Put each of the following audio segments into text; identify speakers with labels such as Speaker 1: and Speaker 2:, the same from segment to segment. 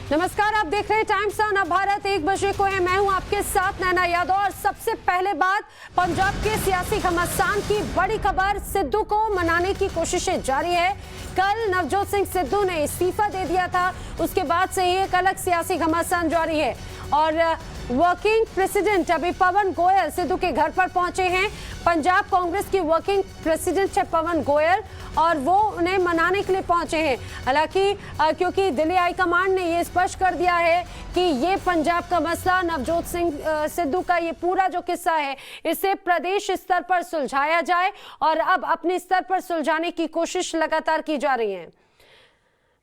Speaker 1: नमस्कार, आप देख रहे हैं टाइम्स ऑफ भारत। 1 बजे को है, मैं हूं आपके साथ नैना यादव। और सबसे पहले बात पंजाब के सियासी घमासान की बड़ी खबर, सिद्धू को मनाने की कोशिशें जारी है। कल नवजोत सिंह सिद्धू ने इस्तीफा दे दिया था, उसके बाद से ही एक अलग सियासी घमासान जारी है। और वर्किंग प्रेसिडेंट अभी पवन गोयल सिद्धू के घर पर पहुंचे हैं। पंजाब कांग्रेस की वर्किंग प्रेसिडेंट है पवन गोयल, और वो उन्हें मनाने के लिए पहुंचे हैं। हालांकि क्योंकि दिल्ली हाईकमान ने ये स्पष्ट कर दिया है कि ये पंजाब का मसला, नवजोत सिंह सिद्धू का ये पूरा जो किस्सा है, इसे प्रदेश स्तर पर सुलझाया जाए, और अब अपने स्तर पर सुलझाने की कोशिश लगातार की जा रही है।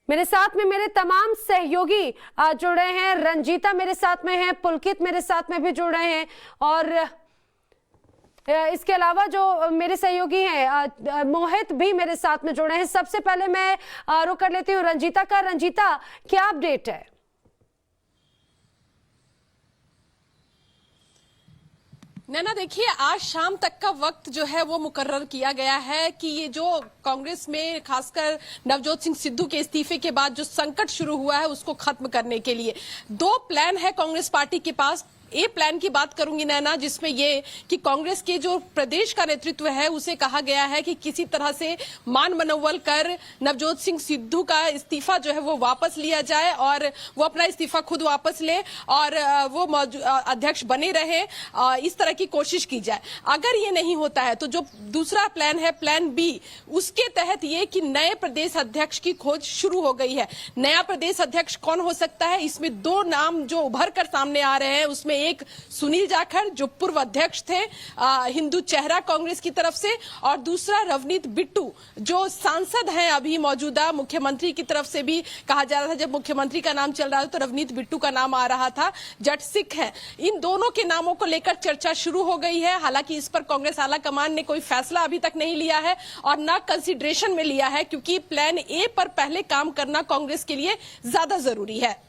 Speaker 1: मेरे साथ में मेरे तमाम सहयोगी जुड़ रहे हैं। रंजीता मेरे साथ में है, पुलकित मेरे साथ में भी जुड़ रहे हैं, और इसके अलावा जो मेरे सहयोगी हैं मोहित भी मेरे साथ में जुड़े हैं। सबसे पहले मैं रुख कर लेती हूँ रंजीता का। रंजीता, क्या अपडेट है?
Speaker 2: नैना, देखिए, आज शाम तक का वक्त जो है वो मुकर्रर किया गया है कि ये जो कांग्रेस में खासकर नवजोत सिंह सिद्धू के इस्तीफे के बाद जो संकट शुरू हुआ है उसको खत्म करने के लिए 2 प्लान है कांग्रेस पार्टी के पास। ए प्लान की बात करूंगी नैना, जिसमें ये कि कांग्रेस के जो प्रदेश का नेतृत्व है उसे कहा गया है कि किसी तरह से मान मनोवल कर नवजोत सिंह सिद्धू का इस्तीफा जो है वो वापस लिया जाए, और वो अपना इस्तीफा खुद वापस ले और वो अध्यक्ष बने रहे। इस तरह की कोशिश की जाए। अगर ये नहीं होता है तो जो दूसरा प्लान है, प्लान बी, उसके तहत ये कि नए प्रदेश अध्यक्ष की खोज शुरू हो गई है। नया प्रदेश अध्यक्ष कौन हो सकता है? इसमें 2 नाम जो उभर कर सामने आ रहे हैं, उसमें एक सुनील जाखड़ जो पूर्व अध्यक्ष थे हिंदू चेहरा कांग्रेस की तरफ से, और दूसरा रवनीत बिट्टू जो सांसद हैं अभी मौजूदा। मुख्यमंत्री की तरफ से भी कहा जा रहा था, जब मुख्यमंत्री का नाम चल रहा था तो रवनीत बिट्टू का नाम आ रहा था, जट सिख है। इन दोनों के नामों को लेकर चर्चा शुरू हो गई है। हालांकि इस पर कांग्रेस आला कमान ने कोई फैसला अभी तक नहीं लिया है और न कंसिडरेशन में लिया है, क्योंकि प्लान ए पर पहले काम करना कांग्रेस के लिए ज्यादा जरूरी है।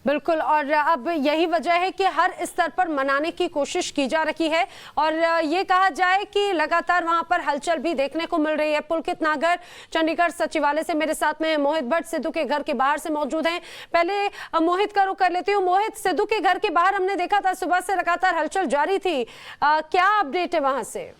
Speaker 1: बिल्कुल, और अब यही वजह है कि हर स्तर पर मनाने की कोशिश की जा रही है, और ये कहा जाए कि लगातार वहां पर हलचल भी देखने को मिल रही है। पुलकित नागर चंडीगढ़ सचिवालय से मेरे साथ में, मोहित भट्ट सिद्धू के घर के बाहर से मौजूद हैं। पहले मोहित का रुख कर लेती हूँ। मोहित, सिद्धू के घर के बाहर हमने देखा था सुबह से लगातार हलचल जारी थी, क्या अपडेट है वहां से?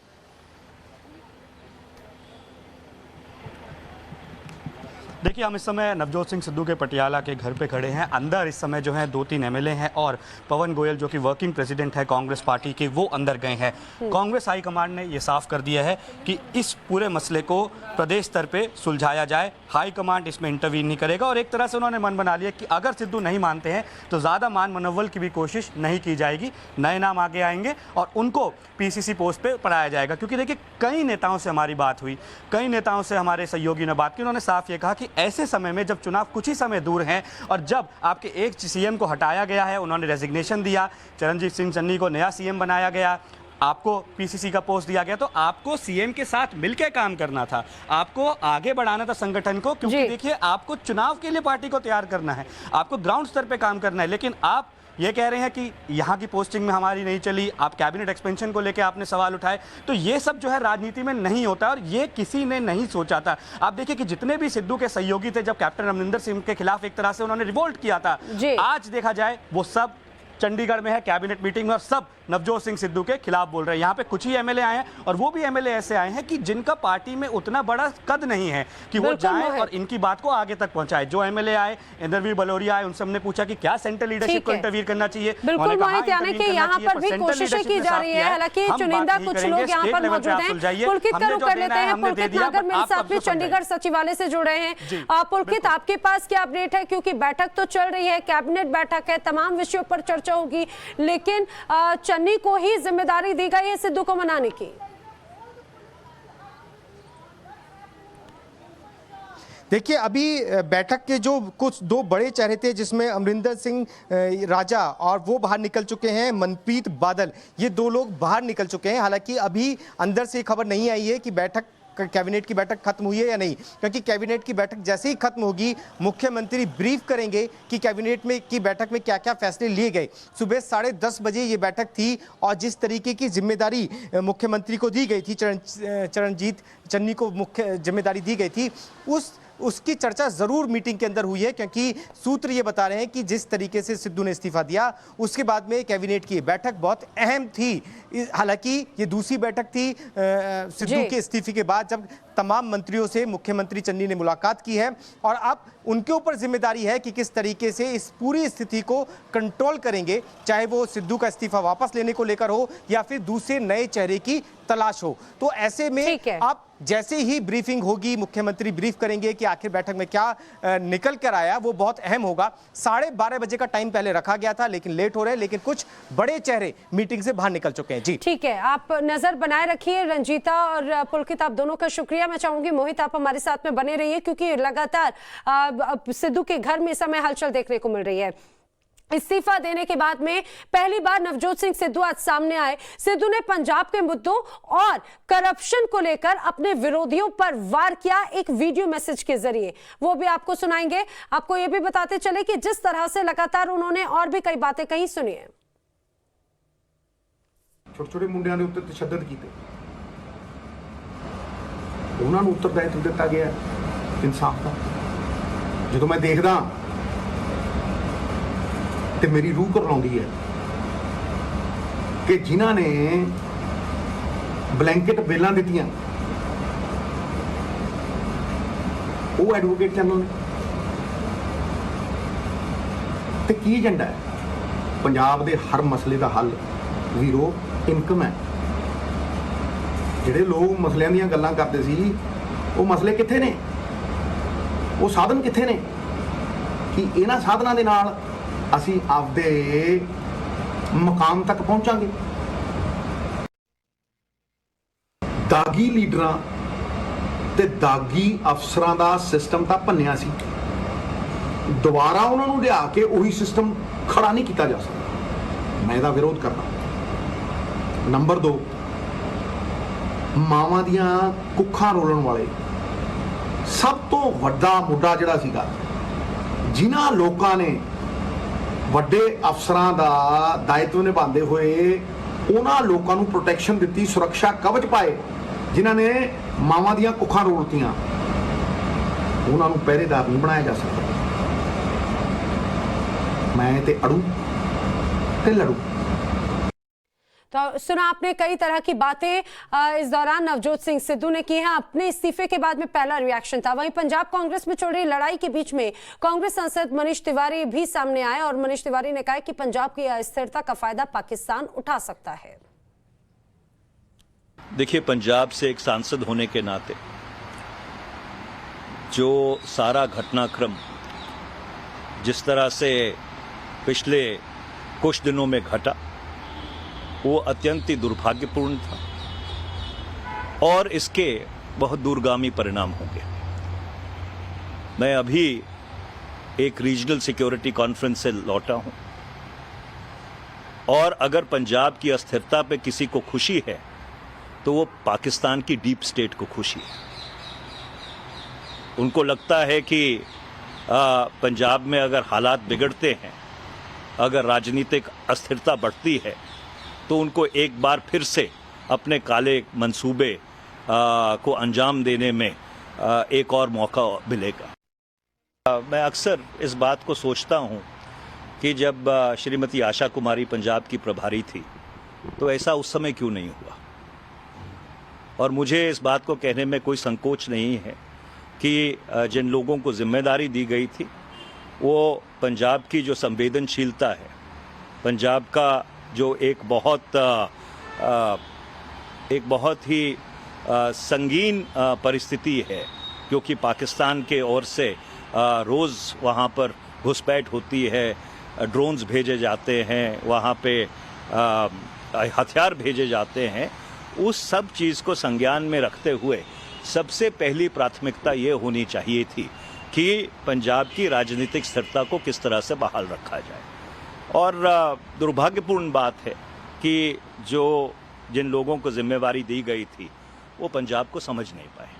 Speaker 3: देखिए, हम इस समय नवजोत सिंह सिद्धू के पटियाला के घर पे खड़े हैं। अंदर इस समय जो है 2-3 एमएलए हैं, और पवन गोयल जो कि वर्किंग प्रेसिडेंट है कांग्रेस पार्टी के, वो अंदर गए हैं। कांग्रेस हाईकमान ने ये साफ कर दिया है कि इस पूरे मसले को प्रदेश स्तर पे सुलझाया जाए, हाईकमान इसमें इंटरवीन नहीं करेगा। और एक तरह से उन्होंने मन बना लिया कि अगर सिद्धू नहीं मानते हैं तो ज़्यादा मान मनोवल की भी कोशिश नहीं की जाएगी, नए नाम आगे आएंगे और उनको पीसीसी पोस्ट पे पढ़ाया जाएगा। क्योंकि देखिए, कई नेताओं से हमारी बात हुई, कई नेताओं से हमारे सहयोगी ने बात की, उन्होंने साफ ये कहा कि ऐसे समय में जब चुनाव कुछ ही समय दूर हैं और जब आपके एक सीएम को हटाया गया है, उन्होंने रेजिग्नेशन दिया, चरणजीत सिंह चन्नी को नया सीएम बनाया गया, आपको पीसीसी का पोस्ट दिया गया, तो आपको सीएम के साथ मिलकर काम करना था, आपको आगे बढ़ाना था संगठन को। क्योंकि देखिए, आपको चुनाव के लिए पार्टी को तैयार करना है, आपको ग्राउंड स्तर पे काम करना है। लेकिन आप ये कह रहे हैं कि यहाँ की पोस्टिंग में हमारी नहीं चली, आप कैबिनेट एक्सपेंशन को लेकर आपने सवाल उठाए, तो ये सब जो है राजनीति में नहीं होता, और ये किसी ने नहीं सोचा था। आप देखिए कि जितने भी सिद्धू के सहयोगी थे, जब कैप्टन अमरिंदर सिंह के खिलाफ एक तरह से उन्होंने रिवोल्ट किया था, आज देखा जाए वो सब चंडीगढ़ में है कैबिनेट मीटिंग में, और सब नवजोत सिंह सिद्धू के खिलाफ बोल रहे हैं। यहाँ पे कुछ ही एमएलए आए हैं, और वो भी एमएलए ऐसे आए हैं कि जिनका पार्टी में उतना बड़ा कद नहीं है कि वो जाएं और इनकी बात को आगे तक पहुंचाए। जो एमएलए आए, इंद्रवीर बलोरिया आए, उनसे हमने पूछा कि क्या सेंट्रल लीडरशिप को इंटरवीन करना चाहिए।
Speaker 1: बिल्कुल मोहित, यानी कि यहाँ पर भी कोशिशें की जा रही है। हालांकि चुनिंदा कुछ लोग यहाँ पर मौजूद हैं। पुलकित का रुख कर लेते हैं। पुलकित नागर मेरे साथ में चंडीगढ़ सचिवालय से जुड़े हैं। पुलकित, आपके पास क्या अपडेट है? क्योंकि बैठक तो चल रही है, कैबिनेट बैठक है, तमाम विषयों पर चर्चा होगी, लेकिन चन्नी को ही जिम्मेदारी दी गई है सिद्धू को मनाने की।
Speaker 4: देखिए, अभी बैठक के जो कुछ 2 बड़े चेहरे थे, जिसमें अमरिंदर सिंह राजा और वो बाहर निकल चुके हैं, मनप्रीत बादल, ये 2 लोग बाहर निकल चुके हैं। हालांकि अभी अंदर से खबर नहीं आई है कि कैबिनेट की बैठक खत्म हुई है या नहीं, क्योंकि कैबिनेट की बैठक जैसे ही खत्म होगी, मुख्यमंत्री ब्रीफ करेंगे कि कैबिनेट में की बैठक में क्या क्या फैसले लिए गए। सुबह 10:30 बजे ये बैठक थी, और जिस तरीके की जिम्मेदारी मुख्यमंत्री को दी गई थी, चरणजीत चन्नी को मुख्य जिम्मेदारी दी गई थी, उस उसकी चर्चा जरूर मीटिंग के अंदर हुई है, क्योंकि सूत्र ये बता रहे हैं कि जिस तरीके से सिद्धू ने इस्तीफा दिया उसके बाद में कैबिनेट की बैठक बहुत अहम थी। हालांकि ये दूसरी बैठक थी सिद्धू के इस्तीफे के बाद, जब तमाम मंत्रियों से मुख्यमंत्री चन्नी ने मुलाकात की है और अब उनके ऊपर जिम्मेदारी है कि किस तरीके से इस पूरी स्थिति को कंट्रोल करेंगे, चाहे वो सिद्धू का इस्तीफा वापस लेने को लेकर हो या फिर दूसरे नए चेहरे की तलाश हो। तो ऐसे में अब जैसे ही ब्रीफिंग होगी, मुख्यमंत्री ब्रीफ करेंगे कि आखिर बैठक में क्या निकल कर आया, वो बहुत अहम होगा। 12:30 बजे का टाइम पहले रखा गया था, लेकिन लेट हो रहे हैं, लेकिन कुछ बड़े चेहरे मीटिंग से बाहर निकल चुके हैं। जी
Speaker 1: ठीक है, आप नजर बनाए रखिए। रंजीता और पुलकित, आप दोनों का शुक्रिया। मैं चाहूंगी मोहित आप हमारे साथ में बने रहिए, क्योंकि लगातार सिद्धू के घर में इस समय हलचल देखने को मिल रही है। इस्तीफा देने के बाद में पहली बार नवजोत सिंह सिद्धू आज सामने आए। सिद्धू ने पंजाब के मुद्दों और करप्शन को लेकर अपने विरोधियों पर वार किया एक वीडियो मैसेज के जरिए, वो भी आपको सुनाएंगे। आपको यह भी बताते चले कि जिस तरह से लगातार उन्होंने और भी कई बातें कही, सुनिए।
Speaker 5: छोटे छोटे मुंडियां दे उत्ते तशद्दद कीते, उन्हां नूं उत्तरदायित्व दिता गया इंसाफ का। ਜਦੋਂ मैं देखदा ਤੇ मेरी रूह घबराउंदी है कि जिन्हां ने ब्लैंकेट बेलां दित्तियां ਉਹ ਐਡਵੋਕੇਟ ਚੈਨਲ ਨੇ ਤੇ ਕੀ ਏਜੰਡਾ ਹੈ ਪੰਜਾਬ ਦੇ ਹਰ ਮਸਲੇ ਦਾ ਹੱਲ ਵੀਰੋ ਇਨਕਮ ਹੈ। ਜਿਹੜੇ ਲੋਕ ਮਸਲਿਆਂ ਦੀਆਂ ਗੱਲਾਂ ਕਰਦੇ ਸੀ ਉਹ ਮਸਲੇ ਕਿੱਥੇ ਨੇ, ਉਹ ਸਾਧਨ ਕਿੱਥੇ ਨੇ ਕਿ ਇਹਨਾਂ ਸਾਧਨਾਂ ਦੇ ਨਾਲ ਅਸੀਂ ਆਪਦੇ ਮਕਾਮ ਤੱਕ ਪਹੁੰਚਾਂਗੇ। ਦਾਗੀ ਲੀਡਰਾਂ ਤੇ ਦਾਗੀ ਅਫਸਰਾਂ ਦਾ ਸਿਸਟਮ ਤਾਂ ਭੰਨਿਆ ਸੀ, ਦੁਬਾਰਾ ਉਹਨਾਂ ਨੂੰ ਲਿਆ ਕੇ ਉਹੀ ਸਿਸਟਮ ਖੜਾ ਨਹੀਂ ਕੀਤਾ ਜਾ ਸਕਦਾ। ਮੈਂ ਇਹਦਾ ਵਿਰੋਧ ਕਰਦਾ। ਨੰਬਰ 2, ਮਾਵਾਂ ਦੀਆਂ ਕੁੱਖਾਂ ਰੋਲਣ ਵਾਲੇ ਸਭ ਤੋਂ ਵੱਡਾ ਮੁੱਦਾ ਜਿਹੜਾ ਸੀਗਾ, ਜਿਨ੍ਹਾਂ ਲੋਕਾਂ ਨੇ ਵੱਡੇ ਅਫਸਰਾਂ ਦਾ ਦਾਇਤਵ ਨਿਭਾਉਂਦੇ ਹੋਏ ਉਹਨਾਂ ਲੋਕਾਂ ਨੂੰ ਪ੍ਰੋਟੈਕਸ਼ਨ ਦਿੱਤੀ, ਸੁਰੱਖਿਆ ਕਵਚ ਪਾਏ, ਜਿਨ੍ਹਾਂ ਨੇ ਮਾਵਾਂ ਦੀਆਂ ਕੁੱਖਾਂ ਰੋਲਤੀਆਂ, ਉਹਨਾਂ ਨੂੰ ਪਹਿਰੇਦਾਰ ਨਹੀਂ ਬਣਾਇਆ ਜਾ ਸਕਦਾ। मैं ते अड़ू ते लड़ू।
Speaker 1: तो सुना आपने कई तरह की बातें इस दौरान नवजोत सिंह सिद्धू ने की हैं। अपने इस्तीफे के बाद में पहला रिएक्शन था। वहीं पंजाब कांग्रेस में चल रही लड़ाई के बीच में कांग्रेस सांसद मनीष तिवारी भी सामने आए और मनीष तिवारी ने कहा कि पंजाब की अस्थिरता का फायदा पाकिस्तान उठा सकता है।
Speaker 6: देखिए, पंजाब से एक सांसद होने के नाते जो सारा घटनाक्रम जिस तरह से पिछले कुछ दिनों में घटा, वो अत्यंत ही दुर्भाग्यपूर्ण था और इसके बहुत दूरगामी परिणाम होंगे। मैं अभी एक रीजनल सिक्योरिटी कॉन्फ्रेंस से लौटा हूं और अगर पंजाब की अस्थिरता पे किसी को खुशी है तो वो पाकिस्तान की डीप स्टेट को खुशी है। उनको लगता है कि पंजाब में अगर हालात बिगड़ते हैं, अगर राजनीतिक अस्थिरता बढ़ती है, तो उनको एक बार फिर से अपने काले मंसूबे को अंजाम देने में एक और मौका मिलेगा। मैं अक्सर इस बात को सोचता हूं कि जब श्रीमती आशा कुमारी पंजाब की प्रभारी थी तो ऐसा उस समय क्यों नहीं हुआ। और मुझे इस बात को कहने में कोई संकोच नहीं है कि जिन लोगों को जिम्मेदारी दी गई थी वो पंजाब की जो संवेदनशीलता है, पंजाब का जो एक बहुत ही संगीन परिस्थिति है, क्योंकि पाकिस्तान के ओर से रोज़ वहाँ पर घुसपैठ होती है, ड्रोन्स भेजे जाते हैं, वहाँ पे हथियार भेजे जाते हैं। उस सब चीज़ को संज्ञान में रखते हुए सबसे पहली प्राथमिकता ये होनी चाहिए थी कि पंजाब की राजनीतिक स्थिरता को किस तरह से बहाल रखा जाए। और दुर्भाग्यपूर्ण बात है कि जिन लोगों को जिम्मेवारी दी गई थी वो पंजाब को समझ नहीं पाए।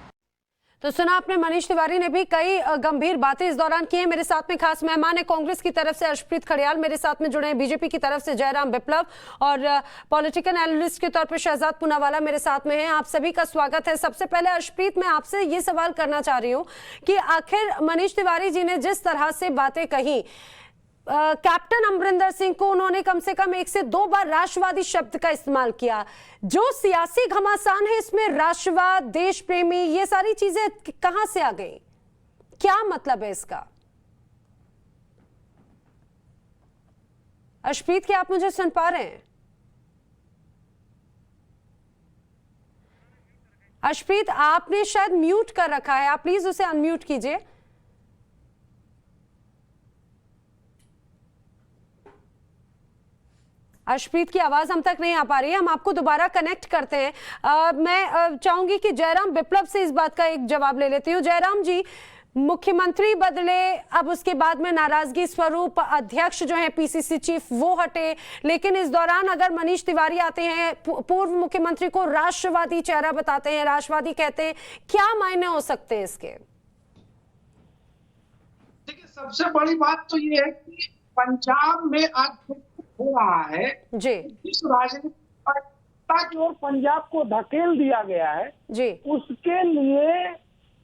Speaker 1: तो सुना आपने, मनीष तिवारी ने भी कई गंभीर बातें इस दौरान की हैं। मेरे साथ में खास मेहमान है कांग्रेस की तरफ से अर्शप्रीत खड़ियाल, मेरे साथ में जुड़े हैं बीजेपी की तरफ से जयराम विप्लव और पॉलिटिकल एनालिस्ट के तौर पे शहजाद पूनावाला मेरे साथ में हैं। आप सभी का स्वागत है। सबसे पहले अर्शप्रीत, मैं आपसे ये सवाल करना चाह रही हूँ कि आखिर मनीष तिवारी जी ने जिस तरह से बातें कही, कैप्टन अमरिंदर सिंह को उन्होंने कम से कम 1 से 2 बार राष्ट्रवादी शब्द का इस्तेमाल किया। जो सियासी घमासान है इसमें राष्ट्रवाद, देश प्रेमी, ये सारी चीजें कहां से आ गई? क्या मतलब है इसका? अर्शप्रीत, क्या आप मुझे सुन पा रहे हैं? अर्शप्रीत, आपने शायद म्यूट कर रखा है, आप प्लीज उसे अनम्यूट कीजिए। अर्शप्रीत की आवाज हम तक नहीं आ पा रही है, हम आपको दोबारा कनेक्ट करते हैं। मैं चाहूंगी कि जयराम विप्लव से इस बात का एक जवाब ले लेती हूँ। जयराम जी, मुख्यमंत्री बदले, अब उसके बाद में नाराजगी स्वरूप अध्यक्ष जो है पीसीसी चीफ वो हटे, लेकिन इस दौरान अगर मनीष तिवारी आते हैं, पूर्व मुख्यमंत्री को राष्ट्रवादी चेहरा बताते हैं, राष्ट्रवादी कहते हैं, क्या मायने हो सकते हैं इसके?
Speaker 7: देखिए, सबसे बड़ी बात तो ये है कि पंजाब में आज हो रहा है
Speaker 1: जी,
Speaker 7: इस राजनीतिक पार्टी की ओर पंजाब को धकेल दिया गया है
Speaker 1: जी,
Speaker 7: उसके लिए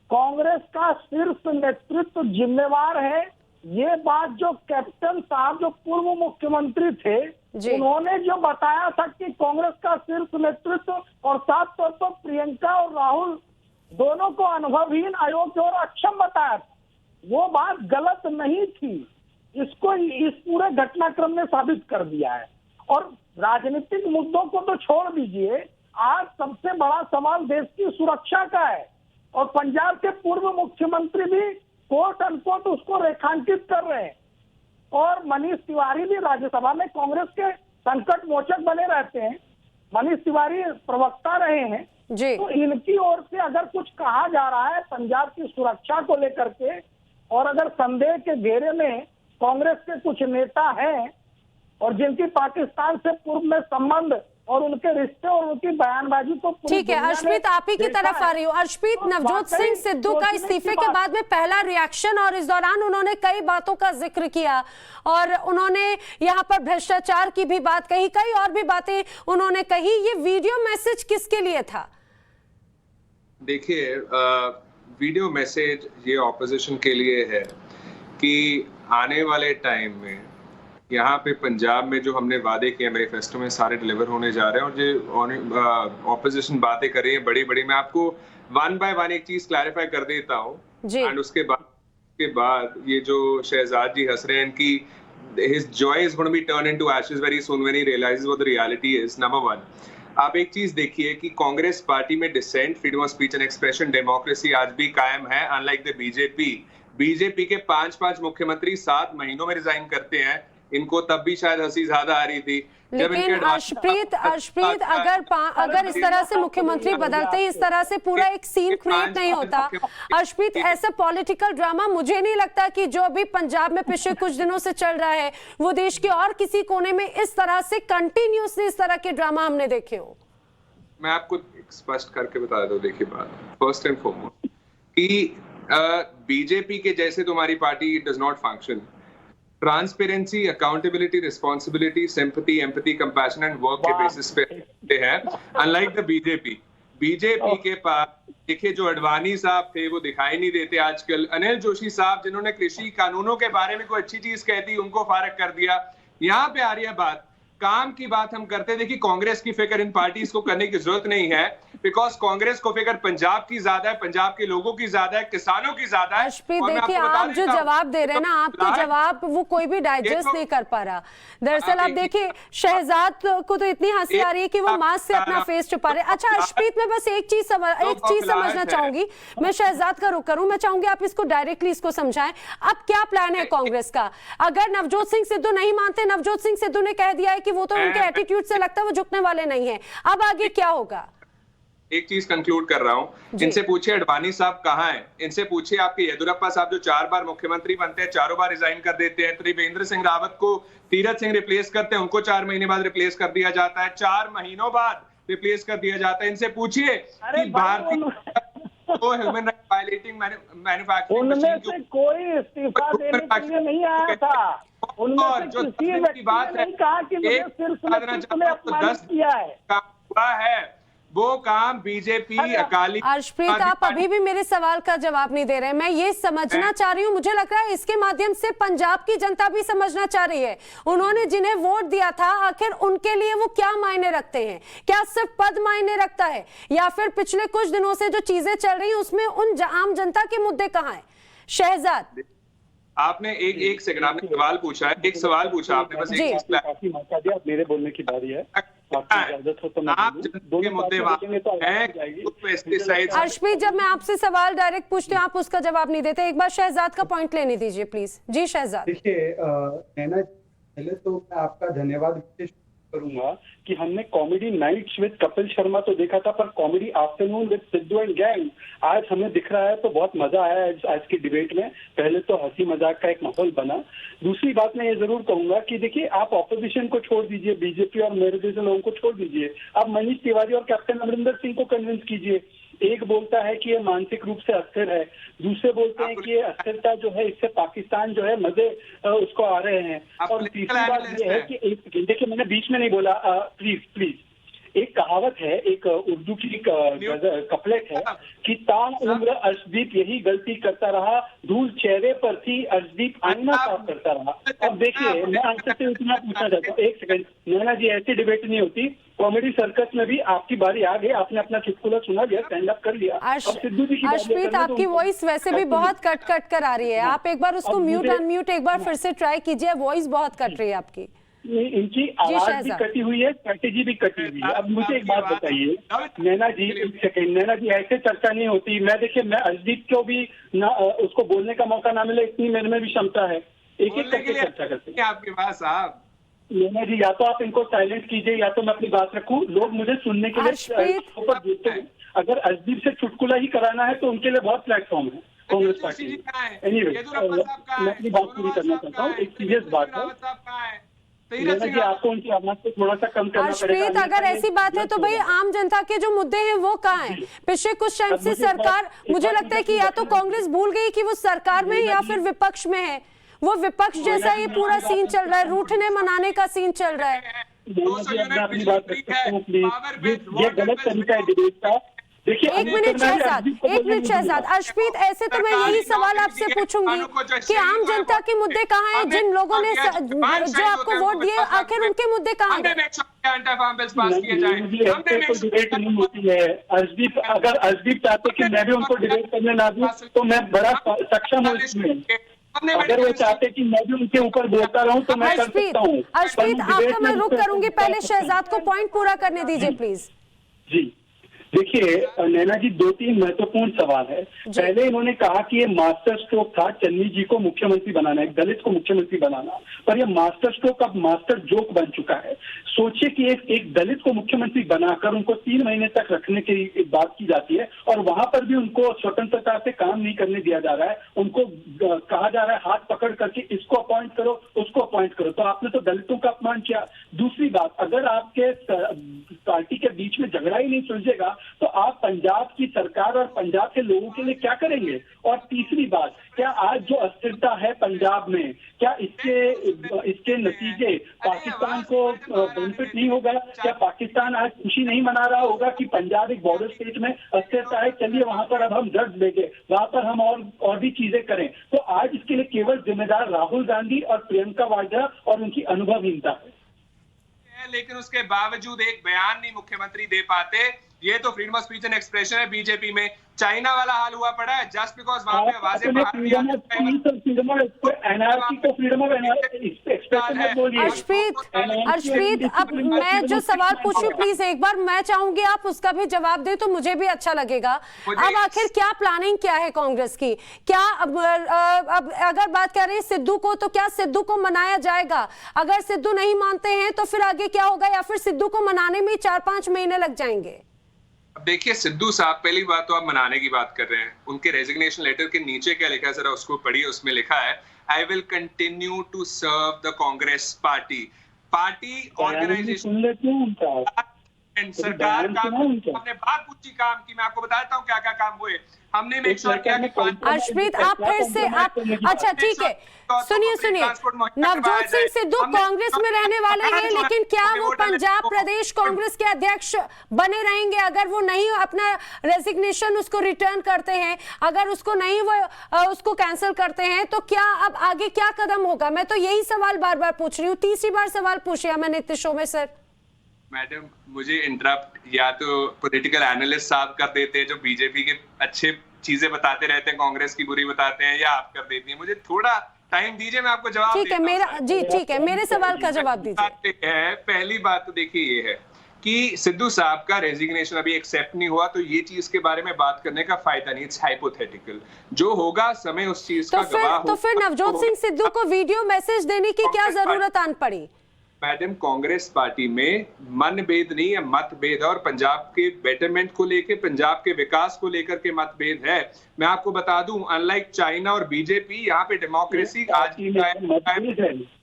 Speaker 7: कांग्रेस का सिर्फ नेतृत्व जिम्मेवार है। ये बात जो कैप्टन साहब, जो पूर्व मुख्यमंत्री थे, उन्होंने जो बताया था कि कांग्रेस का सिर्फ नेतृत्व और साथ तौर पर प्रियंका और राहुल दोनों को अनुभवहीन, अयोग्य और अक्षम बताया था, वो बात गलत नहीं थी। इसको इस पूरे घटनाक्रम ने साबित कर दिया है। और राजनीतिक मुद्दों को तो छोड़ दीजिए, आज सबसे बड़ा सवाल देश की सुरक्षा का है और पंजाब के पूर्व मुख्यमंत्री भी कोट अनकोट उसको रेखांकित कर रहे हैं। और मनीष तिवारी भी राज्यसभा में कांग्रेस के संकट मोचक बने रहते हैं, मनीष तिवारी प्रवक्ता रहे हैं जी। तो इनकी ओर से अगर कुछ कहा जा रहा है पंजाब की सुरक्षा को लेकर के, और अगर संदेह के घेरे में कांग्रेस के कुछ नेता हैं और जिनकी पाकिस्तान से पूर्व में संबंध और उनके रिश्ते और उनकी बयानबाजी को,
Speaker 1: ठीक है अर्शप्रीत, आप ही की तरफ आ रही हूँ। अर्शप्रीत, नवजोत सिंह सिद्धू का इस्तीफे के बाद में पहला रिएक्शन, और इस दौरान उन्होंने कई बातों का जिक्र किया और उन्होंने यहाँ पर भ्रष्टाचार की भी बात कही, कई और भी बातें उन्होंने कही। ये वीडियो मैसेज किसके लिए था?
Speaker 8: देखिए, वीडियो मैसेज ये ऑपोजिशन के लिए है कि आने वाले टाइम में यहाँ पे पंजाब में जो हमने वादे किए मैनिफेस्टो में सारे डिलीवर होने जा रहे हैं। और जो ऑपोजिशन बातें कर रही है बड़ी बड़ी, मैं आपको 1 बाय 1 एक चीज क्लैरिफाई कर देता हूँ। एंड उसके बाद ये जो शहजाद जी हंस रहे हैं कि his joy is going to be turned into ashes very soon when he realizes what the reality is. Number 1, आप एक चीज देखिए कि कांग्रेस पार्टी में dissent, freedom of speech and expression, democracy आज भी कायम है, अनलाइक द बीजेपी के 5 मुख्यमंत्री 7 महीनों में रिजाइन करते हैं। इनको तब भी शायद हंसी ज्यादा आ रही थी।
Speaker 1: लेकिन अर्शप्रीत, अगर इस तरह से मुख्यमंत्री बदलते ही इस तरह से पूरा एक सीन क्रिएट नहीं होता। अर्शप्रीत, ऐसा पॉलिटिकल ड्रामा मुझे नहीं लगता कि जो अभी पंजाब में पिछले कुछ दिनों से चल रहा है वो देश के और किसी कोने में इस तरह से कंटिन्यूसली इस तरह के ड्रामा हमने देखे हो।
Speaker 8: मैं आपको स्पष्ट करके बता देता हूँ। देखिए, बात फर्स्ट एंड फॉरमोस्ट कि बीजेपी के जैसे तुम्हारी party does not function. Transparency, accountability, responsibility, sympathy, empathy, compassion and work के बेसिस पे है, अनलाइक द बीजेपी के पास देखिए जो अडवाणी साहब थे वो दिखाई नहीं देते आजकल। अनिल जोशी साहब जिन्होंने कृषि कानूनों के बारे में कोई अच्छी चीज कहती उनको फारग कर दिया। यहाँ पे आ रही है बात, काम की बात हम करते। देखिए, कांग्रेस की फिक्र इन पार्टीज को करने की जरूरत नहीं है, बिकॉज कांग्रेस को फिक्र पंजाब की ज्यादा है, पंजाब के लोगों की ज्यादा है, किसानों की ज्यादा है।
Speaker 1: देखिए, आप जो जवाब दे रहे हैं ना, आपके जवाब वो कोई भी डाइजेस्ट नहीं कर पा रहा। दरअसल आप देखिए, शहजाद को तो इतनी हंसी आ रही है कि वो मास्क से अपना फेस छुपा रहे। अच्छा अर्शप्रीत, मैं बस एक चीज समझना चाहूंगी, मैं शहजाद का रुख करूं, मैं चाहूंगी आप इसको डायरेक्टली इसको समझाएं। अब क्या प्लान है कांग्रेस का? अगर नवजोत सिंह सिद्धू नहीं मानते, नवजोत सिंह सिद्धू ने कह दिया है कि वो तो उनके एटीट्यूड से लगता है वो झुकने वाले नहीं है, अब आगे क्या होगा?
Speaker 8: एक चीज कंक्लूड कर रहा हूं, इनसे पूछिए अडवाणी साहब कहाँ हैं, इनसे पूछिए आपके येदियुरप्पा साहब जो 4 बार मुख्यमंत्री बनते हैं, 4 बार रिजाइन कर देते हैं। त्रिवेंद्र सिंह रावत को तीरथ सिंह रिप्लेस करते हैं, उनको 4 महीने बाद रिप्लेस कर दिया जाता है, 4 महीनों बाद रिप्लेस कर दिया जाता है। इनसे पूछिए कि भारतीय वो ह्यूमन राइट वायलेटिंग मैन्युफैक्चरिंग
Speaker 7: उनमें से कोई इस्तीफा देने के लिए नहीं आया था। उनमें से किसी व्यक्ति ने नहीं कहा कि मुझे शीर्ष नेतृत्व ने अपमानित किया है।
Speaker 8: हुआ है वो काम बीजेपी अकाली।
Speaker 1: अर्शप्रीत, आप अभी भी मेरे सवाल का जवाब नहीं दे रहे। मैं ये समझना चाह रही हूँ, मुझे लग रहा है इसके माध्यम से पंजाब की जनता भी समझना चाह रही है, उन्होंने जिन्हें वोट दिया था आखिर उनके लिए वो क्या मायने रखते हैं। क्या सिर्फ पद मायने रखता है, या फिर पिछले कुछ दिनों से जो चीजें चल रही हैं उसमें उन आम जनता के मुद्दे कहाँ हैं? शहजाद,
Speaker 8: आपने एक सेकंड, आपने सवाल पूछा है, एक सवाल पूछा आपने, बस एक चीज।
Speaker 9: काफी मौका दिया, अब मेरे बोलने की बारी है। इजाजत हो तो
Speaker 8: आप के मुद्दे
Speaker 1: अर्शप्रीत, जब मैं आपसे सवाल डायरेक्ट पूछती हूँ आप उसका जवाब नहीं देते। एक बार शहजाद का पॉइंट लेने दीजिए प्लीज। जी शहजाद।
Speaker 9: देखिए नैना, पहले तो मैं आपका धन्यवाद विशेष करूंगा कि हमने comedy nights with Kapil Sharma तो देखा था, पर comedy afternoon with Sidhu and gang आज हमें दिख रहा है, तो बहुत मजा आया है आज की डिबेट में। पहले तो हंसी मजाक का एक माहौल बना। दूसरी बात मैं ये जरूर कहूंगा कि देखिए, आप ऑपोजिशन को छोड़ दीजिए, बीजेपी और मेरे जैसे लोगों को छोड़ दीजिए, आप मनीष तिवारी और कैप्टन अमरिंदर सिंह को कन्विंस कीजिए। एक बोलता है कि ये मानसिक रूप से अस्थिर है, दूसरे बोलते हैं कि ये अस्थिरता जो है इससे पाकिस्तान जो है मजे उसको आ रहे हैं। और तीसरी बात ये है कि एक देखिए, मैंने बीच में नहीं बोला, प्लीज। एक कहावत है, एक उर्दू की कपलेट है कि ताउम्र अर्शदीप यही गलती करता रहा, धूल चेहरे पर थी अर्शदीप आईना साफ करता रहा। अब देखिए, मैं आपसे इतना पूछना चाहता हूँ, एक सेकंड नैना जी, ऐसी डिबेट नहीं होती। कॉमेडी सर्कस में भी आपकी बारी आ गई, आपने अपना चुटकुला सुना लिया, स्टैंड अप कर लिया।
Speaker 1: अर्शप्रीत, आपकी वॉइस वैसे भी बहुत कट कर आ रही है, आप एक बार उसको म्यूट अनम्यूट एक बार फिर से ट्राई कीजिए, वॉइस बहुत कट रही है आपकी।
Speaker 9: इनकी आवाज भी कटी हुई है, स्ट्रेटेजी भी कटी हुई है। अब मुझे एक बात बताइए नैना जी, एक सेकंड नैना जी, ऐसे चर्चा नहीं होती। मैं देखिए, मैं अर्शदीप को भी ना उसको बोलने का मौका ना मिले, इतनी मेरे में भी क्षमता है। एक एक करके चर्चा करते हैं
Speaker 8: आपके पास साहब।
Speaker 9: नैना जी, या तो आप इनको साइलेंट कीजिए या तो मैं अपनी बात रखूं, लोग मुझे सुनने के लिए ऊपर देते हैं। अगर अर्शदीप से चुटकुला ही कराना है तो उनके लिए बहुत प्लेटफॉर्म है कांग्रेस पार्टी। एनीवे, मैं अपनी बात पूरी करना चाहता हूँ। एक सीरियस बात है जी, आपको उनकी आवाज को थोड़ा सा कम करना पड़ेगा।
Speaker 1: अर्शप्रीत, अगर ऐसी बात है तो भाई आम जनता के जो मुद्दे हैं वो कहाँ हैं? पिछले कुछ टाइम से सरकार, मुझे लगता है कि या तो कांग्रेस भूल गई कि वो सरकार में है या फिर विपक्ष में है। वो विपक्ष जैसा ये पूरा सीन चल रहा है, रूठने मनाने का सीन चल रहा है।
Speaker 9: अपनी बात रख सकता हूँ प्लीज, ये गलत तरीका है डिबेट का। देखिए,
Speaker 1: एक मिनट शहजाद। अर्शप्रीत, ऐसे तो मैं यही सवाल आपसे पूछूंगी कि आम जनता के मुद्दे कहाँ हैं? जिन लोगों ने जो आपको वोट दिए, आखिर उनके मुद्दे कहाँ हैं?
Speaker 9: डिबेट नहीं होती है। अर्शदीप, अगर अर्शदीप चाहते कि मैं भी उनको डिबेट करने ना दूं तो मैं बड़ा सक्षम हूँ इसमें। अगर वो चाहते कि मैं भी उनके ऊपर बोलता रहूं तो मैं कर सकता हूँ।
Speaker 1: अर्शप्रीत, आपका मैं रुक करूंगी, पहले शहजाद को पॉइंट पूरा करने दीजिए प्लीज।
Speaker 9: जी देखिए नैना जी, 2-3 महत्वपूर्ण सवाल है। पहले इन्होंने कहा कि ये मास्टर स्ट्रोक था चन्नी जी को मुख्यमंत्री बनाना, एक दलित को मुख्यमंत्री बनाना, पर ये मास्टर स्ट्रोक अब मास्टर जोक बन चुका है। सोचिए कि एक दलित को मुख्यमंत्री बनाकर उनको 3 महीने तक रखने की बात की जाती है और वहां पर भी उनको स्वतंत्रता से काम नहीं करने दिया जा रहा है। उनको कहा जा रहा है हाथ पकड़ करके इसको अपॉइंट करो, उसको अपॉइंट करो। तो आपने तो दलितों का अपमान किया। दूसरी बात, अगर आपके पार्टी के बीच में झगड़ा ही नहीं सुलझेगा तो आप पंजाब की सरकार और पंजाब के लोगों के लिए क्या करेंगे? और तीसरी बात, क्या आज जो अस्थिरता है पंजाब में, क्या इसके नतीजे पाकिस्तान को बेनिफिट नहीं होगा? क्या पाकिस्तान आज खुशी नहीं मना रहा होगा कि पंजाब एक बॉर्डर स्टेट में अस्थिरता है, चलिए वहां पर अब हम ड्रग्स भेजें, वहां पर हम और भी चीजें करें? तो आज इसके लिए केवल जिम्मेदार राहुल गांधी और प्रियंका वाड्रा और उनकी अनुभवहीनता है।
Speaker 8: लेकिन उसके बावजूद एक बयान नहीं मुख्यमंत्री दे पाते। ये तो freedom of speech and expression है। बीजेपी में चाइना वाला हाल हुआ पड़ा है, जस्ट बिकॉज वहां पे आवाजें
Speaker 1: अर्शप्रीत, अब मैं जो सवाल पूछूं प्लीज एक बार मैं चाहूंगी आप उसका भी जवाब दे तो मुझे भी अच्छा लगेगा। अब आखिर क्या प्लानिंग क्या है कांग्रेस की? क्या अब अगर बात कर रहे हैं सिद्धू को, तो क्या सिद्धू को मनाया जाएगा? अगर सिद्धू नहीं मानते हैं तो फिर आगे क्या होगा, या फिर सिद्धू को मनाने में 4-5 महीने लग जाएंगे?
Speaker 8: अब देखिए, सिद्धू साहब, पहली बात तो आप मनाने की बात कर रहे हैं, उनके रेजिग्नेशन लेटर के नीचे क्या लिखा है जरा उसको पढ़िए। उसमें लिखा है, I will continue to serve the Congress party organisation सरकार
Speaker 9: बयान
Speaker 8: काम
Speaker 9: सुना उनका।
Speaker 8: हमने बात पूछी काम की, मैं आपको बताता हूँ क्या क्या काम हुए। हमने मेक श्योर किया कि
Speaker 1: अर्शप्रीत आप फिर से आप अच्छा ठीक है, सुनिए नवजोत सिंह सिद्धू कांग्रेस में रहने वाले हैं, लेकिन क्या वो पंजाब प्रदेश कांग्रेस के अध्यक्ष बने रहेंगे? अगर वो नहीं अपना रेजिग्नेशन उसको रिटर्न करते हैं, अगर उसको नहीं वो उसको कैंसिल करते हैं, तो क्या अब आगे क्या कदम होगा? मैं तो यही सवाल बार बार पूछ रही हूँ, तीसरी बार सवाल पूछ लिया मैंने इतने शो में। सर
Speaker 8: मैडम मुझे इंटरप्ट या तो पॉलिटिकल एनालिस्ट साहब कर देते हैं जो बीजेपी के अच्छे चीजें बताते रहते हैं, कांग्रेस की बुरी बताते हैं, या आप कर देती हैं। मुझे थोड़ा टाइम दीजिए, मैं आपको जवाब
Speaker 1: ठीक है मेरा जी ठीक है, मेरे सवाल का जवाब दीजिए।
Speaker 8: पहली बात तो देखिए ये है कि सिद्धू साहब का रेजिग्नेशन अभी एक्सेप्ट नहीं हुआ, तो ये चीज के बारे में बात करने का फायदा नहीं, इट्स हाइपोथेटिकल। जो होगा समय उस चीज का गवाह होगा।
Speaker 1: तो फिर नवजोत सिंह सिद्धू को वीडियो मैसेज देने की क्या जरूरत आन पड़ी?
Speaker 8: मैडम कांग्रेस पार्टी में मनभेद नहीं है, मतभेद है, और पंजाब के बेटरमेंट को लेकर, पंजाब के विकास को लेकर के मतभेद है। मैं आपको बता दूं, अनलाइक चाइना और बीजेपी, यहाँ पे डेमोक्रेसी आज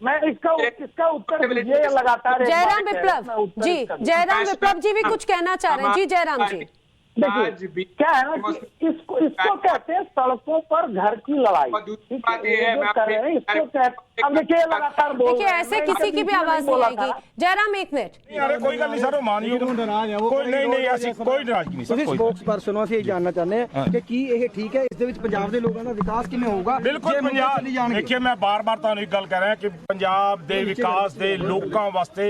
Speaker 7: मैं इसका उत्तर दीजिए लगातार।
Speaker 1: जयराम विप्लव जी, जयराम विप्लव जी भी कुछ कहना चाह रहे हैं। जी जयराम जी,
Speaker 7: देखिए क्या है ना कि इसको कहते हैं सड़कों पर घर की लड़ाई। इसको कहते अब देखिए लगातार
Speaker 1: देखिए ऐसे किसी की भी आवाज नहीं आएगी। जयराम एक मिनट।
Speaker 10: अरे कोई गल नहीं सर, मानयोग नाराज है वो, कोई नहीं ऐसी कोई नाराजगी नहीं सर।
Speaker 11: स्पोक्स पर्सन ਅਸੀਂ ਜਾਨਣਾ ਚਾਹੁੰਦੇ ਹਾਂ ਕਿ ਕੀ ਇਹ ਠੀਕ ਹੈ, ਇਸ ਦੇ ਵਿੱਚ ਪੰਜਾਬ ਦੇ ਲੋਕਾਂ ਦਾ ਵਿਕਾਸ ਕਿਵੇਂ ਹੋਊਗਾ?
Speaker 10: ਬਿਲਕੁਲ ਪੰਜਾਬ ਦੇਖिए मैं बार-बार ਤੁਹਾਨੂੰ ਇੱਕ ਗੱਲ ਕਹਿ ਰਿਹਾ ਕਿ ਪੰਜਾਬ ਦੇ ਵਿਕਾਸ ਦੇ ਲੋਕਾਂ ਵਾਸਤੇ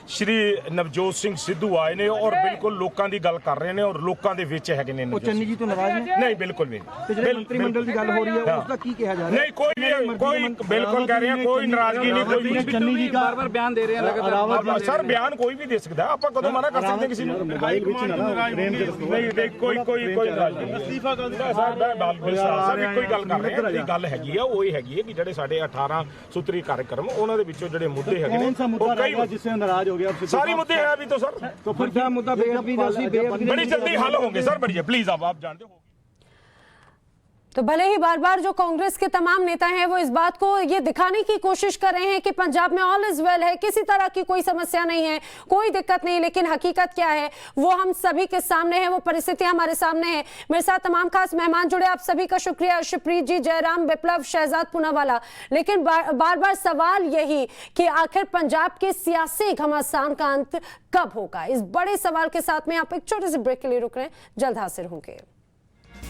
Speaker 10: ਸ਼੍ਰੀ ਨਵਜੋਤ ਸਿੰਘ ਸਿੱਧੂ ਆਏ ਨੇ ਔਰ ਬਿਲਕੁਲ ਲੋਕਾਂ ਦੀ ਗੱਲ ਕਰ ਰਹੇ ਨੇ ਔਰ ਲੋਕਾਂ ਦੇ ਵਿੱਚ ਹੈਗੇ ਨੇ।
Speaker 11: ਉਹ ਚੰਨੀ ਜੀ ਤੋਂ ਨਾਰਾਜ਼ ਨੇ?
Speaker 10: ਨਹੀਂ ਬਿਲਕੁਲ ਨਹੀਂ।
Speaker 11: ਤੇ ਜਿਹੜੇ ਮੰਤਰੀ ਮੰਡਲ ਦੀ ਗੱਲ ਹੋ ਰਹੀ ਹੈ ਉਸ ਦਾ ਕੀ ਕਿਹਾ ਜਾ ਰਿਹਾ?
Speaker 10: ਨਹੀਂ ਕੋਈ ਬਿਲकुल ਕਹਿ ਰਿਹਾ, ਕੋਈ ਨਾਰਾਜ਼ਗੀ ਨਹੀਂ, ਕੋਈ
Speaker 11: ਚੰਨੀ ਜੀ ਬਾਰ-ਬਾਰ ਬਿਆਨ ਦੇ ਰਹੇ ਹਨ ਲਗਾਤਾਰ।
Speaker 10: ਸਰ ਬਿਆਨ ਕੋਈ ਵੀ ਦੇ ਸਕਦਾ, ਆਪਾਂ ਕਦੋਂ ਮਨਾ ਕਰ ਸਕਦੇ ਕਿਸੇ ਨੂੰ? ਨਹੀਂ ਕੋਈ ਅਸਤੀਫਾ ਕਰ ਦਿੱਤਾ ਸਰ, ਕੋਈ ਗੱਲ ਕਰ ਰਹੇ ਹਾਂ। ਗੱਲ ਹੈਗੀ ਆ ਉਹ ਇਹ ਹੈਗੀ ਹੈ ਕਿ ਜਿਹੜੇ ਸਾਡੇ 18 ਸੂਤਰੀ कार्यक्रम ਉਹਨਾਂ ਦੇ ਵਿੱਚੋਂ ਜਿਹੜੇ ਮੁੱਦੇ ਹੈਗੇ ਨੇ ਉਹ ਕਈ
Speaker 11: जिससे नाराज हो गया
Speaker 10: सारी मुद्दे हैं अभी तो सर,
Speaker 11: तो फिर क्या मुद्दा बेअदबी
Speaker 10: बड़ी जल्दी हल होंगे सर, बढ़िए प्लीज आप जानते हो।
Speaker 1: तो भले ही बार बार जो कांग्रेस के तमाम नेता हैं वो इस बात को ये दिखाने की कोशिश कर रहे हैं कि पंजाब में ऑल इज वेल है, किसी तरह की कोई समस्या नहीं है, कोई दिक्कत नहीं, लेकिन हकीकत क्या है वो हम सभी के सामने है, वो परिस्थितियां हमारे सामने है। मेरे साथ तमाम खास मेहमान जुड़े, आप सभी का शुक्रिया, अर्शप्रीत जी, जयराम, विप्लव, शहजाद पूनावाला। लेकिन बार बार सवाल यही कि आखिर पंजाब के सियासी घमासान का अंत कब होगा? इस बड़े सवाल के साथ में आप एक छोटे से ब्रेक के लिए रुक रहे हैं, जल्द हाजिर होंगे।